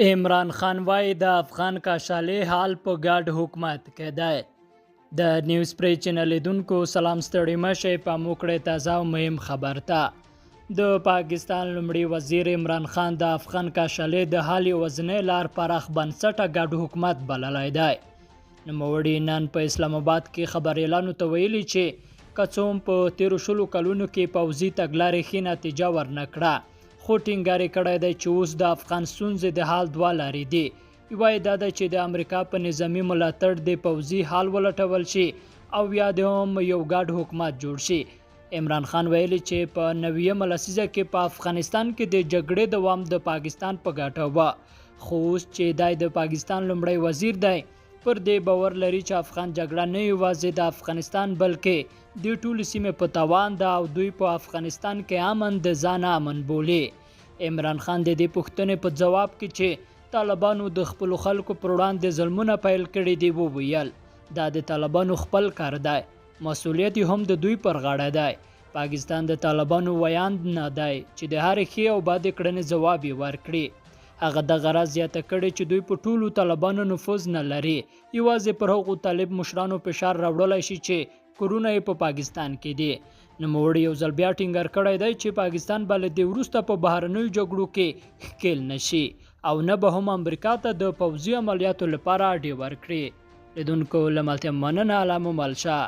عمران خان وایي د افغان کاشالي حال په ګډ حکومت کې دی. د نیوز پری چینل لیدونکو سلام ستړي مشئ په موکړه تازه او مهم خبر ته. د پاکستان لومړي وزیر عمران خان د افغان کاشالي د حال وزنې لار پراخ بنسټه ګډ حکومت بللی دی. نوموړي نن په اسلام آباد کې خبريالانو ته ویلي چې کڅوم په 13 کلونو کې پوځي تګلارې ښې نتیجه ورنکړه، خو ټینګار کړی دی چې اوس د افغان ستونزې د حل دوه لارې دي. یوه یې دا ده چې د امریکا په نظامي ملاتړ د پوځي حل ولټول شي او یا د هم یو ګډ حکومت جوړ شي. عمران خان ویلي چې په 90مه لسیزه کې په افغانستان کې د جګړې دوام د پاکستان په ګټه وه، خو اوس چې دی د پاکستان لومړی وزیر دی پر دې باور لري چې افغان جګړه نه یوازې د افغانستان بلکې د ټولې سیمې په تاوان ده او دوی په افغانستان کې امن د ځانه امن بولي. عمران خان د دې پوښتنې په جواب کې چې طالبانو د خپلو خلکو پر وړاندې ظلمونه پیل کړي دي وویل دا د طالبانو خپل کار دی، مسؤلیت هم د دوی پر غاړه دی. پاکستان د طالبانو ویاند نه دی چې د هرې ښې او بدې کړنې ځواب یې ورکړي. هغه دغه راز زیاته کړې چې دوی په ټولو طالبانو نفوذ نه لري، یوازې پر هغو طالب مشرانو فشار راوړلی شي چې کورونه یې په پاکستان کې دي. نوموړي یو ځل بیا ټینګار کړی دی چې پاکستان به له دې وروسته په بهرنیو جګړو کې ښکېل نه شي او نه به هم امریکا ته د پوځي عملیاتو لپاره اډې ورکړي. لیدونکو له ملتیا مننه، علامه ملشه.